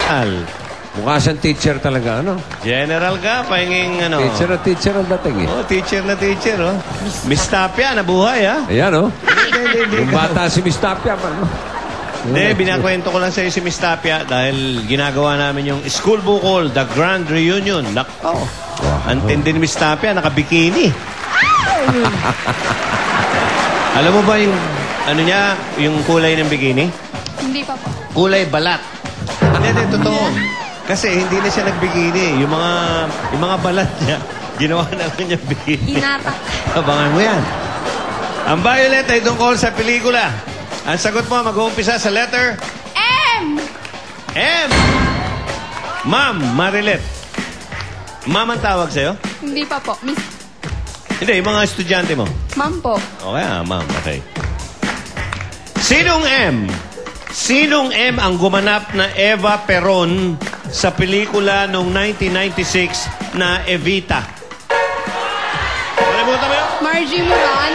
Al. Mukha siyang teacher talaga, ano? General ka, pahinging ano. Teacher na teacher ang dating eh. Oh, teacher na teacher, oh. Miss Tapia, nabuhay, ha? Ayan, oh. Hindi, Yung bata si Miss Tapia. Hindi, binakwento ko lang sa'yo si Miss Tapia dahil ginagawa namin yung school bukol, the grand reunion. Nako. Ang tindi ni Miss Tapia, nakabikini. Alam mo ba yung, ano niya, yung kulay ng bikini? Hindi pa po. Kulay balat. Hindi, totoo. Kasi hindi na siya nagbikini. Yung mga balat niya, ginawa na lang niya bikini. Inatak. Abangan mo yan. Ang violet ay tungkol sa pelikula. Ang sagot mo, mag-uumpisa sa letter M! M. Ma'am, Marilet. Ma'am ang tawag sa'yo? Hindi pa po. Miss. Hindi, yung mga estudyante mo. Ma'am po. Okay, ma'am. Okay. Sinong M? Sinong M ang gumanap na Eva Peron sa pelikula noong 1996 na Evita? Kalimutan mo yun? Margie Moran.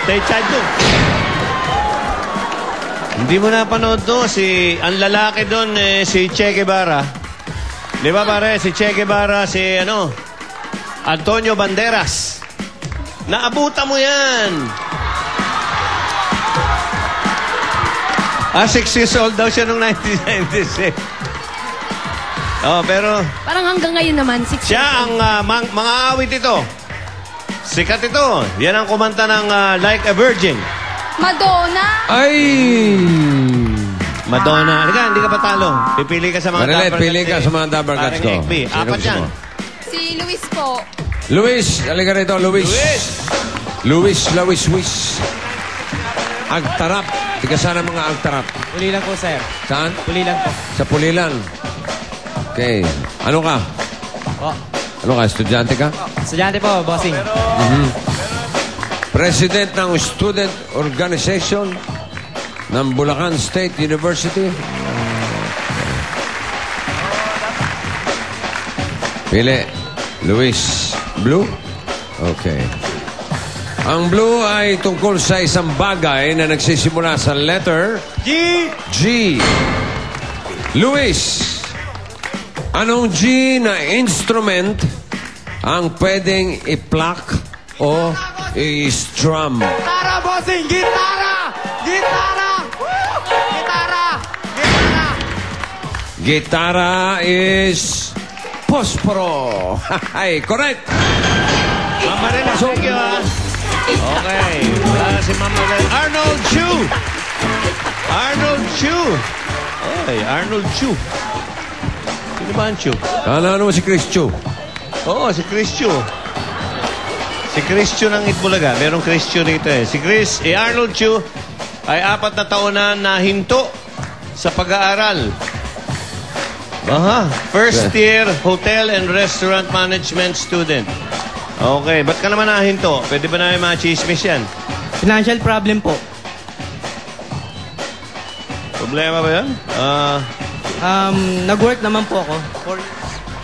Stay child to. Hindi mo napanood to. Ang lalaki doon, si Che Guevara. Di ba pare? Si Che Guevara, si Antonio Banderas. Naabutan mo yan. 6 years old daw siya noong 1996. Oh, pero Parang hanggang ngayon naman, 6 siya ang mga awit ito. Sikat ito. Yan ang kumanta ng Like a Virgin. Madonna. Ay! Madonna. Halika, hindi ka patalo. Pipili ka sa mga Marilet, Dapper pili Cats ka sa mga Dapper Cats ko. Parang XB. Sino Apat gusto yan. mo? Si Luis po. Luis, halika rito, Luis. Luis. Agtarap. Tika sana mga agtarap. Pulilan po, sir. Saan? Pulilan po. Sa Pulilan. Okay. Ano ka? Po. Ano ka? Estudyante ka? Estudyante po, bossing. President ng Student Organization ng Bulacan State University. Pili. Luis. Blue? Okay. Ang blue ay tungkol sa isang bagay na nagsisimula sa letter G. Luis, anong G na instrument ang pwedeng i-pluck o i-strum? Gitara, bossing! Gitara! Gitara! Gitara! Gitara! Gitara is posporo. Ay, correct. Mama rin, thank you, ha? Okay. Wala si Mama rin. Arnold Chu! Arnold Chu! Oy, Arnold Chu. Sino ba ang Chu? Ano mo si Chris Chu? Oo, si Chris Chu. Si Chris Chu ng Itbulaga. Merong Chris Chu rito eh. Si Arnold Chu ay 4 na taon na nahinto sa pag-aaral. Aha. First year hotel and restaurant management student. Okay, ba't ka naman nahinto? Pwede ba namin mga chismis yan? Financial problem po. Problema ba yan? Nag-work naman po ako.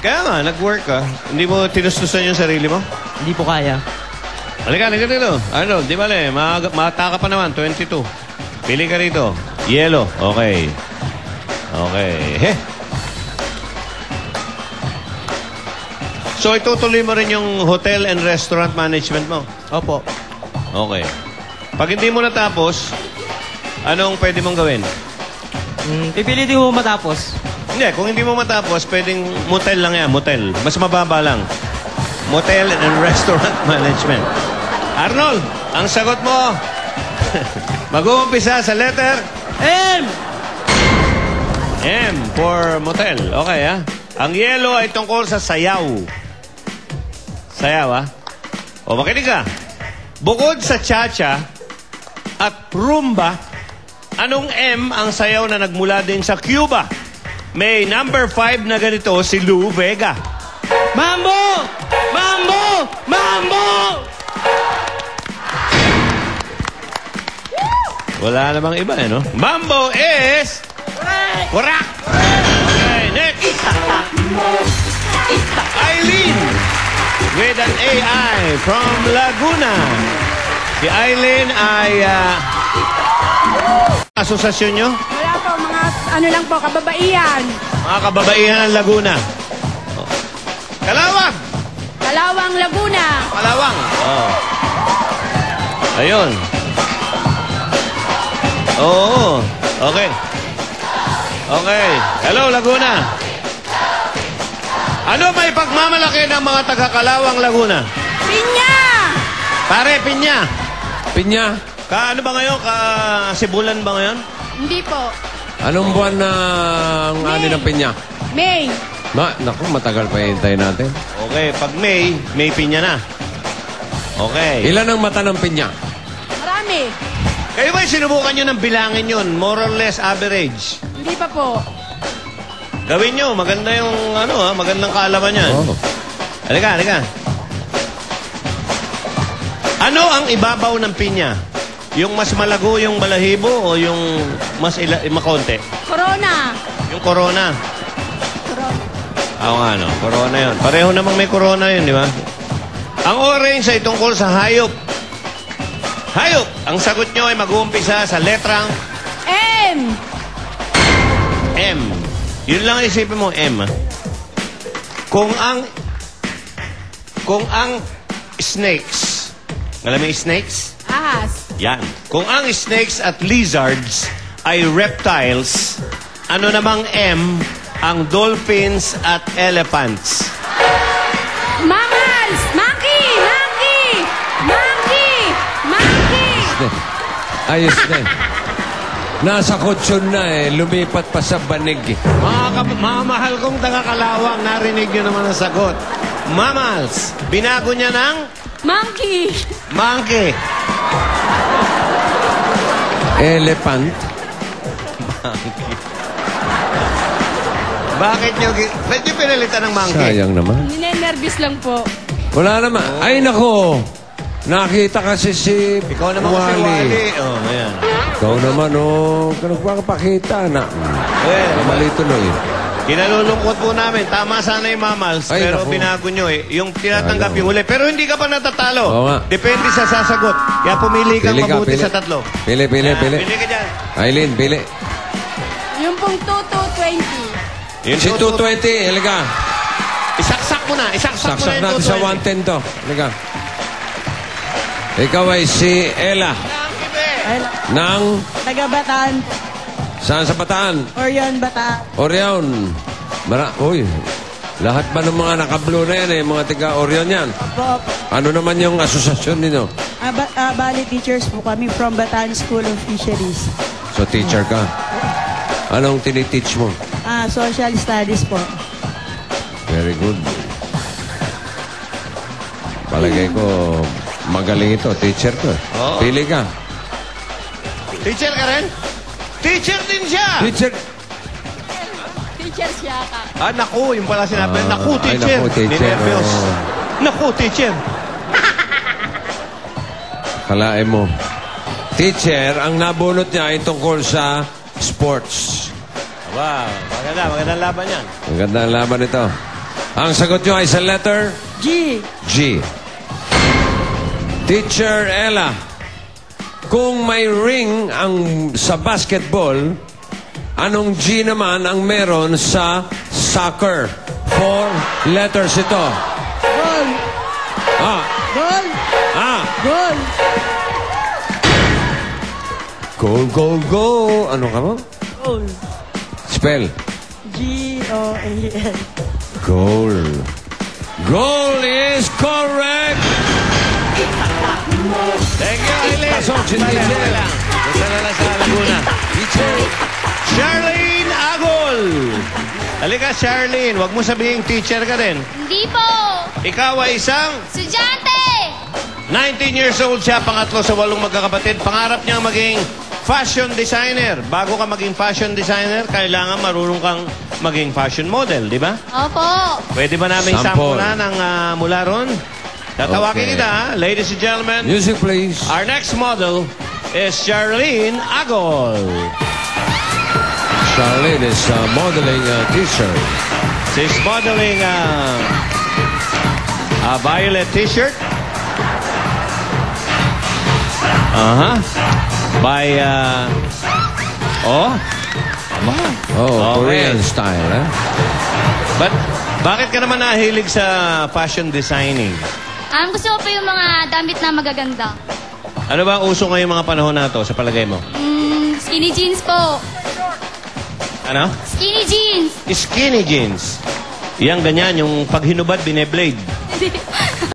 Kaya nga, nag-work ka. Hindi mo tinustusan yung sarili mo? Hindi po kaya. Halika dito. Arnold, di ba mata ka pa naman, 22. Pili ka rito. Yellow. Okay. Okay. So, itutuloy mo rin yung hotel and restaurant management mo? Opo. Okay. Pag hindi mo natapos, anong pwede mong gawin? Pipili din mo matapos. Hindi, kung hindi mo matapos, pwedeng motel lang yan, motel. Mas mababa lang. Motel and restaurant management. Arnold, ang sagot mo, mag-uumpisa sa letter M! M for motel. Okay, ha? Ang yellow ay tungkol sa sayaw. Sayaw, ha? O, makinig ka. Bukod sa cha-cha at rumba, anong M ang sayaw na nagmula din sa Cuba? May number 5 na ganito, si Lou Vega. Mambo! Mambo! Mambo! Wala namang iba, no? Mambo is... Correct! Okay, next! Eileen! With an AI from Laguna. Si Eileen ay... asosasyon nyo? Wala po, mga ano lang po, kababaihan. Mga kababaihan ng Laguna. Oh. Kalawang! Kalawang, Laguna. Kalawang. Oh. Ayun. Oo. Okay. Okay. Hello, Laguna. Ano may pagmamalaki ng mga taga-Kalawang, Laguna? Pinya! Pare, pinya. Pinya. Ano ba ngayon? Sibulan ba ngayon? Hindi po. Anong buwan na ang ani ng pinya? May. Naku, matagal pa hintayin natin. Okay, pag May pinya na. Okay. Ilan ang mata ng pinya? Marami. Kayo ba sinubukan nyo ng bilangin yun? More or less average. Hindi pa po. Gawin nyo. Maganda yung magandang kaalaman yan. Oh. Halika. Ano ang ibabaw ng pinya? Yung mas malago yung balahibo o yung mas makonte? Corona. Yung corona. Corona. Oo nga, no? Corona yun. Pareho namang may corona yun, di ba? Ang orange ay tungkol sa hayop. Hayop! Ang sagot nyo ay mag-uumpisa sa letrang M. M. Yun lang isipin mo, M. Kung ang snakes, alam mo yung snakes? Ahas. Yan. Kung ang snakes at lizards ay reptiles, ano namang M ang dolphins at elephants? Mammals. Monkey. Ayos na eh. Nasa kutsyon na eh. Lumipat pa sa banig eh. Mga mahal kong taga-Kalawang, narinig nyo naman ang sagot. Mammals. Binago niya ng Monkey. monkey. Elephant. Bakit nyo pinalitan ng monkey? Sayang naman. Ninenervous lang po. Wala naman. Ay, nako. Nakita kasi si Ikaw naman kasi Wally. Oh, ayan. Ikaw naman, oh. Nagpapakita na. Mali tuloy. Kinalulungkot po namin. Tama sana yung mammals, Ay, pero naku. binago nyo eh. Yung tinatanggap Ayaw. yung huli. Pero hindi ka pa natatalo. Oo nga. Depende sa sasagot. Kaya pumili kang mabuti sa tatlo. Pili. Pili ka dyan. Aileen, pili. Yung pong 2 Yun, Si 220, halika. Isaksak mo na. Isaksak mo na Saksak yung natin sa 220. 110 to. Halika. Ikaw ay si Ella. Nang, Taga-Bataan, saan sa Bataan? Orion, Bataan. Orion. Uy, lahat ba ng mga naka-blue na yan eh? Mga tiga-Orion yan. Po, Ano naman yung asosasyon ninyo? Bali teachers po kami from Bataan School of Fisheries. So, teacher ka. Anong tiniteach mo? Social studies po. Very good. Palagay ko, magaling ito. Teacher ko. Oo. Pili ka. Teacher ka rin? Teacher din siya! Teacher. Teacher siya ka. Naku, yung pala sinabi. Naku, ay, teacher. naku, teacher. Ninervyos. Oo. Naku, teacher. Kalain mo. Teacher, ang nabunot niya ay tungkol sa sports. Wow, magandang laban yan. Ang ganda ng laban ito. Ang sagot niyo ay sa letter G. G. Teacher Ella, kung may ring ang sa basketball, anong G naman ang meron sa soccer? 4 letters ito. Goal. Ah, Goal. ah, Goal. go. Ano ka mo? Goal. Spell. G-O-A-L. Goal. Goal is correct! Thank you, Aileen. Pasok si teacher. Basta na lang sa Laguna. Teacher. Charlene Agol. Halika, Charlene. Huwag mo sabihin teacher ka din. Hindi po. Ikaw ay isang Estudyante. 19 years old siya, pangatlo sa 8 magkakapatid. Pangarap niya maging fashion designer. Bago ka maging fashion designer, kailangan marunong kang maging fashion model, di ba? Opo. Pwede ba namin Sample. sampulan ng mula ron? Tatawagin Okay. kita, ha? Ladies and gentlemen. Music, please. Our next model is Charlene Agol. Charlene is modeling a t-shirt. She's modeling a violet t-shirt. By, Oh, Okay. Korean style, eh? Bakit ka naman nahilig sa fashion designing? Gusto ko pa yung mga damit na magaganda. Ano ba ang uso ngayong mga panahon na to sa palagay mo? Skinny jeans po. Ano? Skinny jeans. Skinny jeans. Yang ganyan, yung pag hinubad, bineblade.